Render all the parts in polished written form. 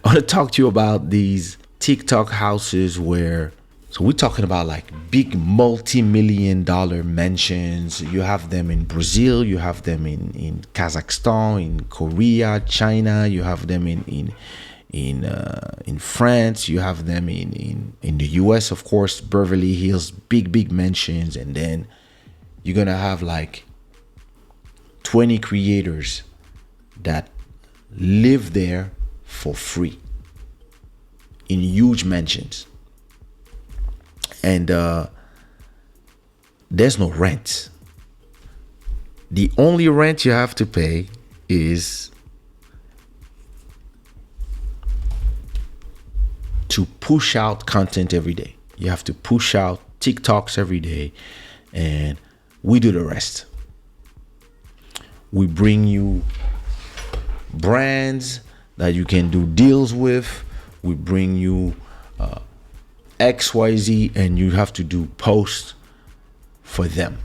want to talk to you about these TikTok houses where, so we're talking about like big multi-million-dollar mansions. You have them in Brazil, you have them in Kazakhstan, in Korea, China, you have them in France, you have them in the US, of course, Beverly Hills, big mansions. And then you're gonna have like 20 creators that live there for free in huge mansions. And there's no rent. The only rent you have to pay is to push out content every day. You have to push out TikToks every day, and we do the rest. We bring you brands that you can do deals with. We bring you XYZ, and you have to do posts for them.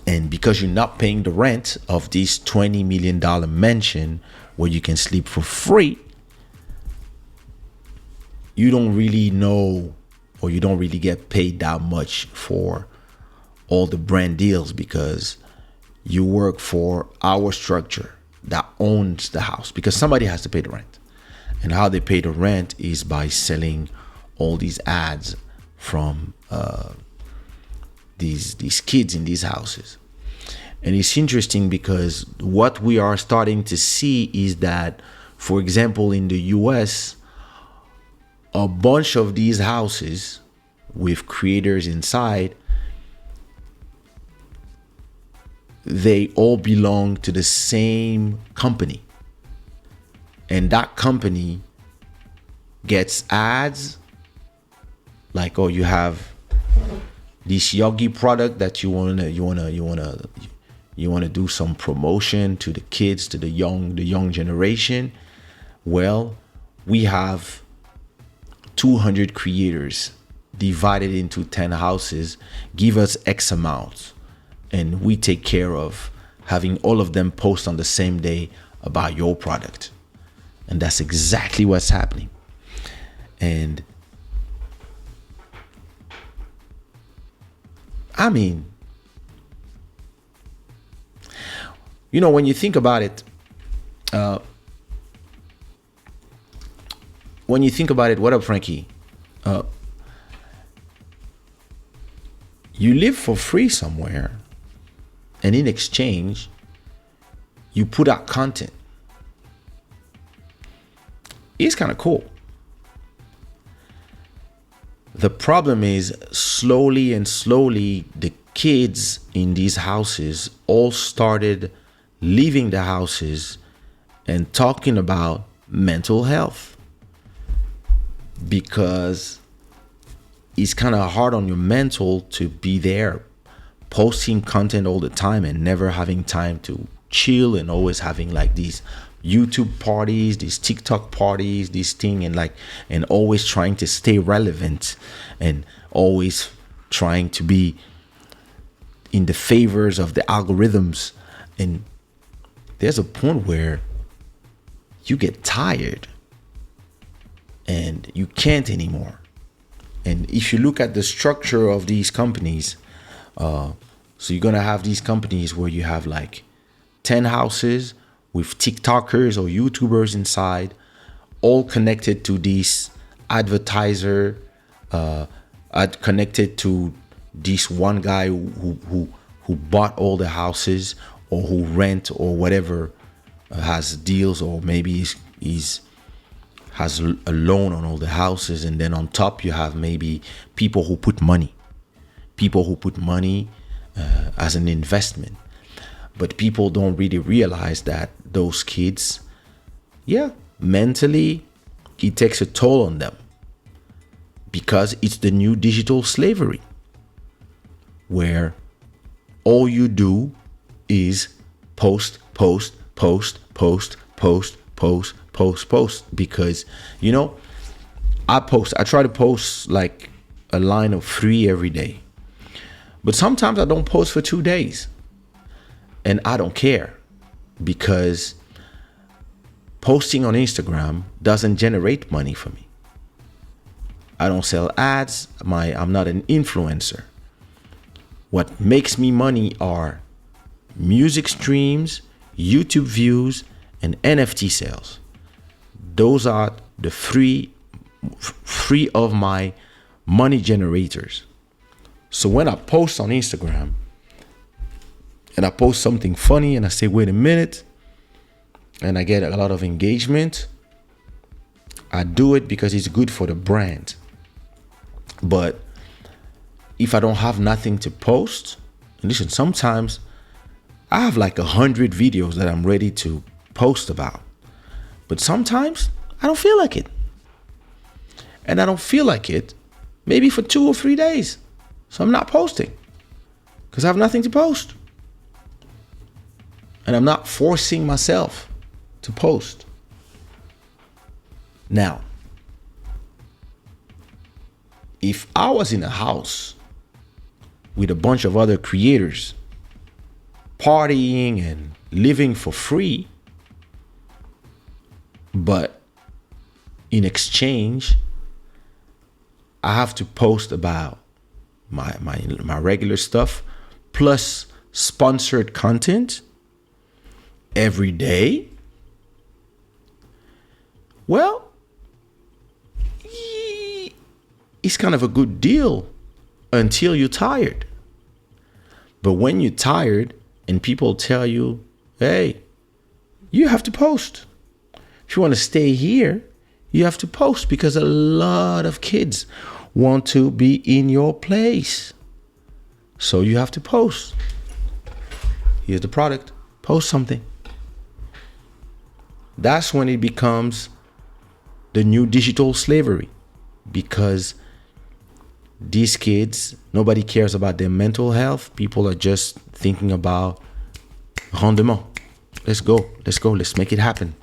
And because you're not paying the rent of this $20 million mansion where you can sleep for free, you don't really know, or you don't really get paid that much for all the brand deals, because you work for our structure that owns the house, because somebody has to pay the rent. And how they pay the rent is by selling all these ads from these kids in these houses. And it's interesting because what we are starting to see is that, for example, in the US, a bunch of these houses with creators inside, they all belong to the same company. And that company gets ads like, oh, you have this yogi product that you wanna do some promotion to the kids, to the young generation. Well, we have 200 creators divided into 10 houses. Give us X amount, and we take care of having all of them post on the same day about your product. And that's exactly what's happening. And I mean, you know, when you think about it, what up, Frankie? You live for free somewhere, and in exchange, you put out content. It's kind of cool. The problem is, slowly, the kids in these houses all started leaving the houses and talking about mental health, because it's kind of hard on your mental to be there posting content all the time and never having time to chill, and always having like these YouTube parties, these TikTok parties, this thing, and always trying to stay relevant, and always trying to be in the favors of the algorithms. And there's a point where you get tired and you can't anymore. And if you look at the structure of these companies, so you're gonna have these companies where you have like 10 houses with TikTokers or YouTubers inside, all connected to this advertiser, connected to this one guy who bought all the houses, or who rent or whatever, has deals, or maybe has a loan on all the houses. And then on top you have maybe people who put money as an investment. But people don't really realize that those kids, mentally, it takes a toll on them, because it's the new digital slavery, where all you do is post. Because, you know, I try to post like a line of 3 every day, but sometimes I don't post for 2 days. And I don't care, because posting on Instagram doesn't generate money for me. I don't sell ads. I'm not an influencer. What makes me money are music streams, YouTube views, and NFT sales. Those are the three of my money generators. So when I post on Instagram and I post something funny and I say, wait a minute, and I get a lot of engagement, I do it because it's good for the brand. But if I don't have nothing to post, and listen, sometimes I have like 100 videos that I'm ready to post about. But sometimes I don't feel like it. And I don't feel like it maybe for 2 or 3 days. So I'm not posting because I have nothing to post. And I'm not forcing myself to post. Now, if I was in a house with a bunch of other creators partying and living for free, but in exchange, I have to post about my regular stuff plus sponsored content every day, well, it's kind of a good deal until you're tired. But when you're tired and people tell you, hey, you have to post. If you want to stay here, you have to post because a lot of kids want to be in your place. So you have to post. Here's the product. Post something. That's when it becomes the new digital slavery, because these kids, nobody cares about their mental health. People are just thinking about rendement. Let's go. Let's make it happen.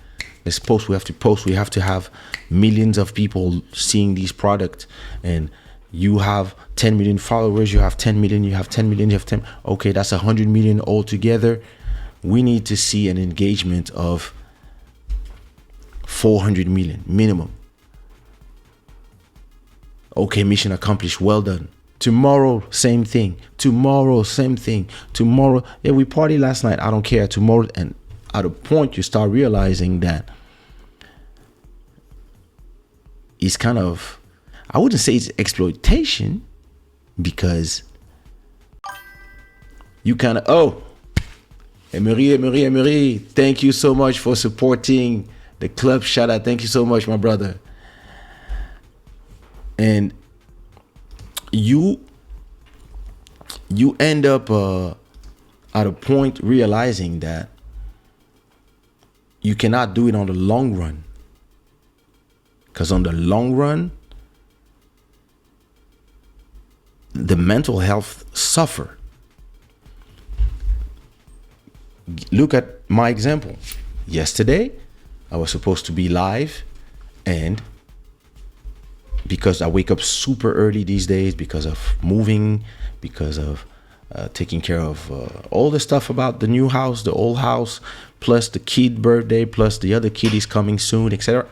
Let's post. We have to post. We have to have millions of people seeing these products. And you have 10 million followers. You have 10 million. You have 10 million. You have 10. Okay, that's 100 million altogether. We need to see an engagement of 400 million minimum. Okay, mission accomplished. Well done. Tomorrow, same thing. Tomorrow, same thing. Tomorrow, yeah, we partied last night. I don't care. Tomorrow, and at a point you start realizing that it's kind of, I wouldn't say it's exploitation, because you kind of, Emery, thank you so much for supporting the club. Shada, thank you so much, my brother. And you end up at a point realizing that you cannot do it on the long run, because on the long run, the mental health suffer. Look at my example. Yesterday, I was supposed to be live, and because I wake up super early these days because of moving, because of taking care of all the stuff about the new house, the old house, plus the kid birthday, plus the other kid is coming soon, etc.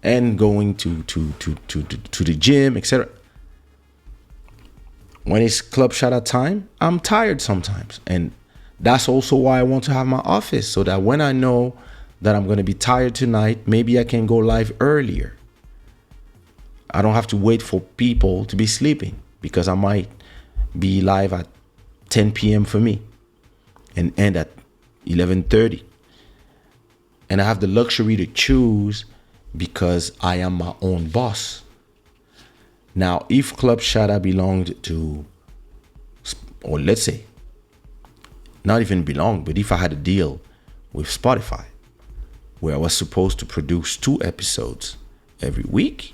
And going to the gym, etc. When it's Club Shada time, I'm tired sometimes. And that's also why I want to have my office, so that when I know that I'm going to be tired tonight, maybe I can go live earlier. I don't have to wait for people to be sleeping, because I might be live at 10 p.m. for me and end at 11:30. And I have the luxury to choose because I am my own boss. Now, if Club Shada belonged to, or let's say, not even belong, but if I had a deal with Spotify where I was supposed to produce 2 episodes every week,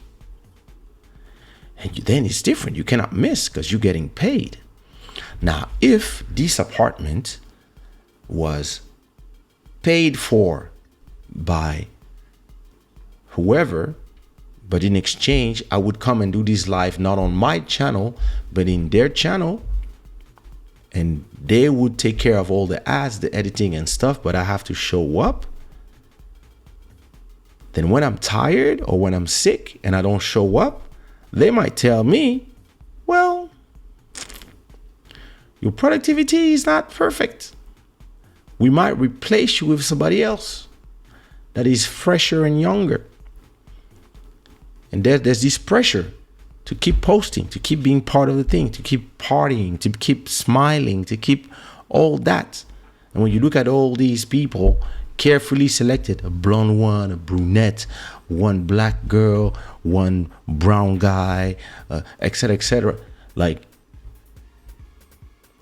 and then it's different. You cannot miss because you're getting paid. Now, if this apartment was paid for by whoever, but in exchange, I would come and do this live not on my channel, but in their channel, and they would take care of all the ads, the editing and stuff, but I have to show up, Then when I'm tired or when I'm sick and I don't show up, they might tell me, well, your productivity is not perfect. We might replace you with somebody else that is fresher and younger. And there's this pressure to keep posting, to keep being part of the thing, to keep partying, to keep smiling, to keep all that. And when you look at all these people, carefully selected, a blonde one, a brunette, one black girl, one brown guy, etc., etc. Like,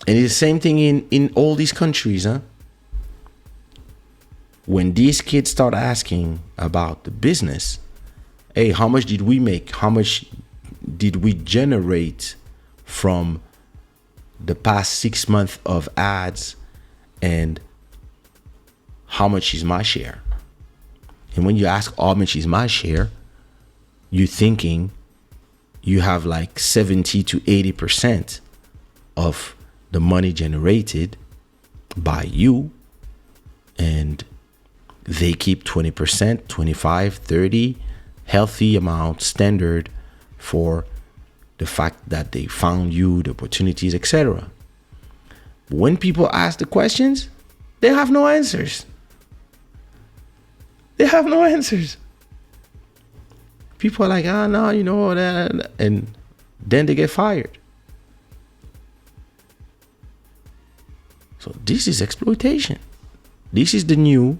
and it's the same thing in all these countries, huh? When these kids start asking about the business, hey, how much did we make? How much did we generate from the past 6 months of ads? And how much is my share? And when you ask how much is my share, you're thinking you have like 70 to 80% of the money generated by you, and they keep 20%, 25, 30, healthy amount, standard for the fact that they found you, the opportunities, etc. When people ask the questions, they have no answers. They have no answers. People are like, no, you know that, and then they get fired. So this is exploitation. This is the new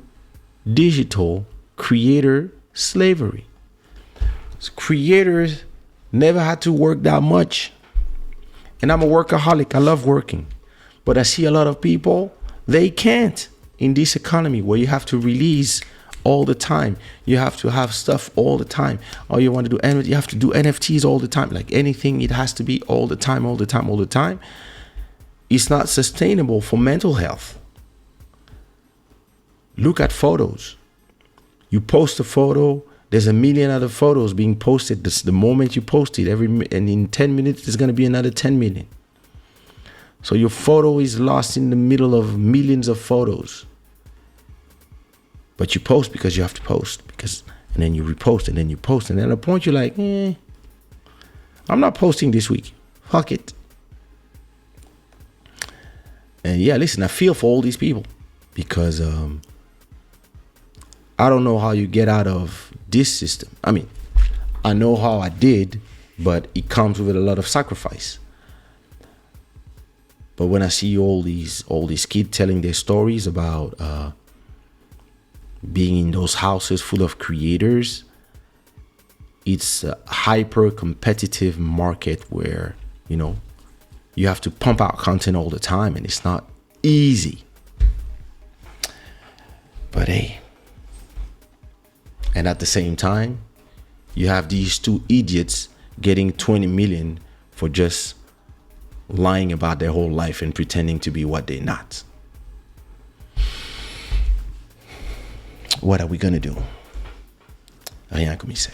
digital creator slavery. So creators never had to work that much. And I'm a workaholic. I love working. But I see a lot of people, they can't in this economy where you have to release all the time. You have to have stuff all the time. Or you want to do, you have to do NFTs all the time. Like anything, it has to be all the time, all the time, all the time. It's not sustainable for mental health. Look at photos. You post a photo, there's a million other photos being posted. This, the moment you post it, and in 10 minutes, there's going to be another 10 million. So your photo is lost in the middle of millions of photos. But you post because you have to post, and then you repost, and then you post, and then at a point you're like, I'm not posting this week. Fuck it. And yeah, listen, I feel for all these people because I don't know how you get out of this system. I mean, I know how I did, but it comes with a lot of sacrifice. But when I see all these kids telling their stories about being in those houses full of creators, it's a hyper competitive market where, you know, you have to pump out content all the time, and it's not easy. But hey, and at the same time, you have these two idiots getting 20 million for just lying about their whole life and pretending to be what they're not. What are we gonna do? Rien comme il sait.